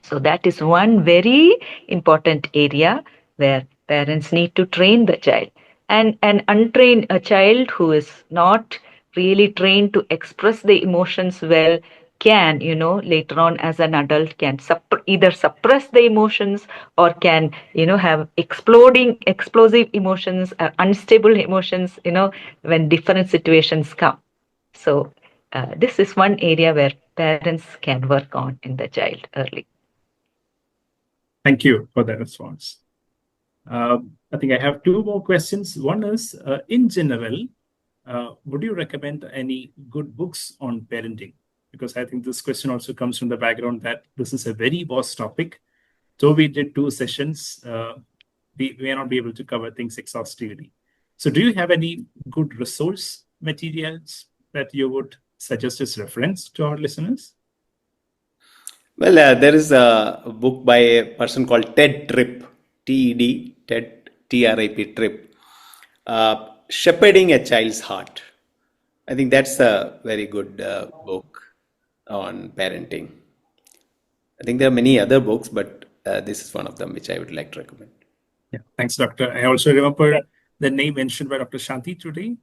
So that is one very important area where parents need to train the child. And untrain a child who is not really trained to express the emotions well can, later on as an adult can either suppress the emotions or can, have explosive emotions, unstable emotions, when different situations come. So this is one area where parents can work on in the child early. Thank you for that response. I think I have two more questions. One is, in general, would you recommend any good books on parenting? Because I think this question also comes from the background that this is a very vast topic. So we did 2 sessions. We may not be able to cover things exhaustively. So do you have any good resource materials that you would suggest as reference to our listeners? Well, there is a book by a person called Ted Tripp, T-E-D, Ted, T-R-I-P, Tripp, Shepherding a Child's Heart. I think that's a very good book on parenting. I think there are many other books, but this is one of them which I would like to recommend. Yeah, thanks, Doctor. I also remember the name mentioned by Dr. Shanti today.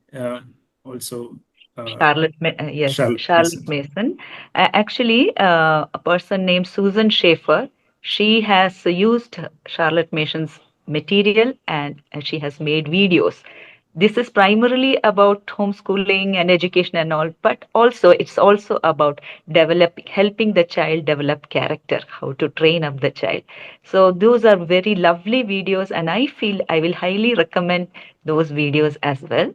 Also, Yes, Mason. Charlotte Mason. Actually, a person named Susan Schaefer, she has used Charlotte Mason's material and she has made videos. This is primarily about homeschooling and education and all, but also it's also about helping the child develop character, how to train up the child. So those are very lovely videos, and I feel I will highly recommend those videos as well,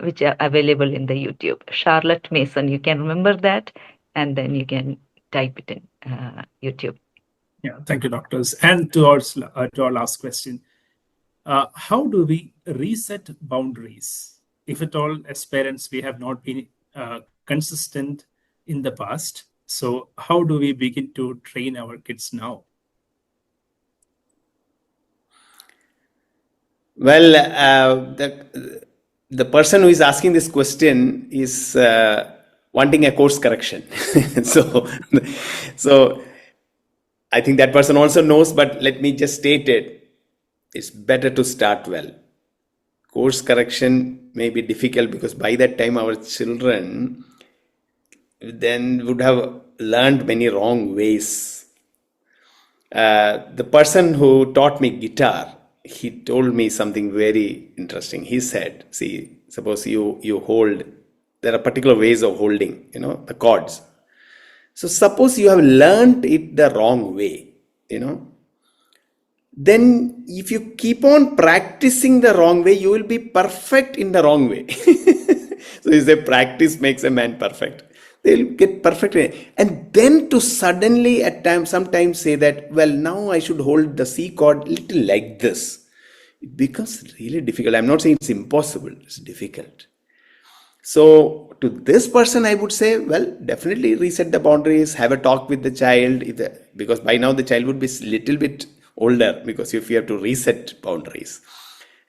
which are available in the YouTube. Charlotte Mason, you can remember that, and then you can type it in YouTube. Yeah, thank you, doctors. And to our last question, how do we reset boundaries? If at all, as parents, we have not been consistent in the past. So how do we begin to train our kids now? Well, the person who is asking this question is wanting a course correction. so I think that person also knows, but let me just state it. It's better to start well. Course correction may be difficult because by that time our children then would have learned many wrong ways. The person who taught me guitar, he told me something very interesting. He said, see, suppose you hold, there are particular ways of holding, the chords. So suppose you have learned it the wrong way, then if you keep on practicing the wrong way, you will be perfect in the wrong way. So you say practice makes a man perfect. They'll get perfect. And then to suddenly at times, sometimes say that, well, now I should hold the C chord little like this. It becomes really difficult. I'm not saying it's impossible. It's difficult. So to this person, I would say, well, definitely reset the boundaries, have a talk with the child, because by now the child would be a little bit older, because if you have to reset boundaries,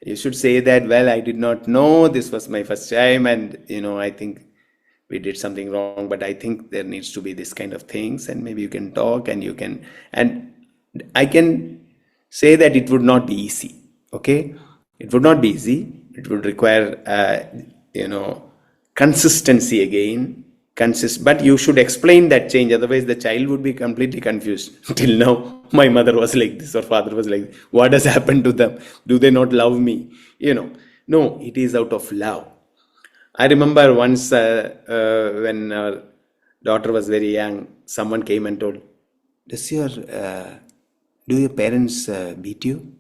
you should say that, well, I did not know, this was my first time, and I think we did something wrong, but I think there needs to be this kind of things, and maybe you can talk, and I can say that it would not be easy. Okay, it would not be easy. It would require consistency again. But you should explain that change, otherwise the child would be completely confused. Till now my mother was like this or father was like this. What has happened to them? Do they not love me? No, it is out of love. I remember once when our daughter was very young, someone came and told, do your parents beat you?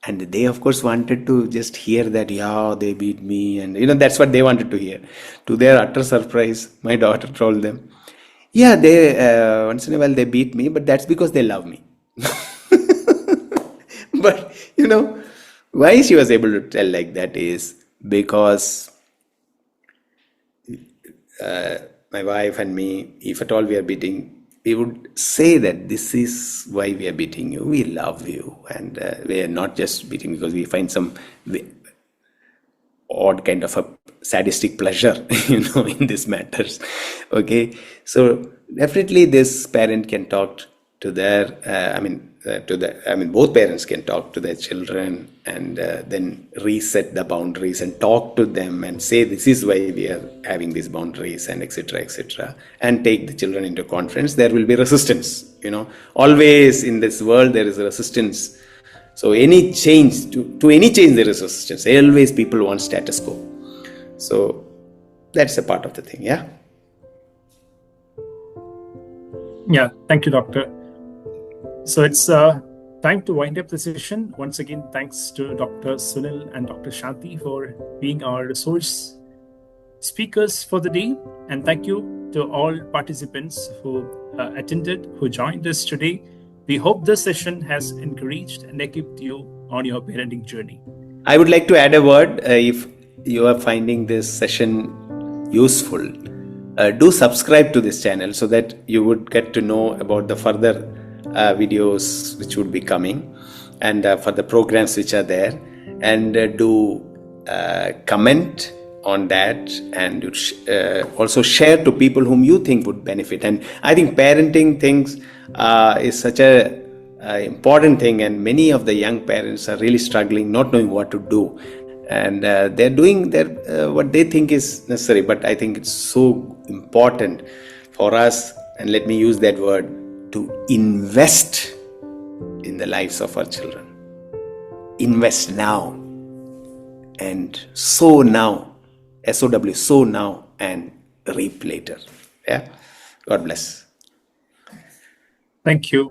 And they, of course, wanted to just hear that, yeah, they beat me. And, that's what they wanted to hear. To their utter surprise, my daughter told them, yeah, they once in a while they beat me, but that's because they love me. But, why she was able to tell like that is because my wife and me, if at all we are beating, we would say that this is why we are beating you. We love you, and we are not just beating because we find some odd kind of a sadistic pleasure, in these matters. Okay, so definitely this parent can talk to their, both parents can talk to their children and then reset the boundaries and talk to them and say this is why we are having these boundaries and etc., and take the children into conference. There will be resistance, always in this world there is resistance. So any change, to any change there is resistance. Always people want status quo. So that's a part of the thing, yeah. Yeah, thank you, Doctor. So it's time to wind up the session. Once again, thanks to Dr. Sunil and Dr. Shanti for being our resource speakers for the day. And thank you to all participants who attended, who joined us today. We hope this session has encouraged and equipped you on your parenting journey. I would like to add a word. If you are finding this session useful, do subscribe to this channel so that you would get to know about the further videos which would be coming, and for the programs which are there, and do comment on that, and also share to people whom you think would benefit. And I think parenting things is such a important thing, and many of the young parents are really struggling, not knowing what to do, and they're doing their what they think is necessary. But I think it's so important for us, and let me use that word, to invest in the lives of our children. Invest now and sow now, SOW, sow now and reap later. Yeah. God bless. Thank you.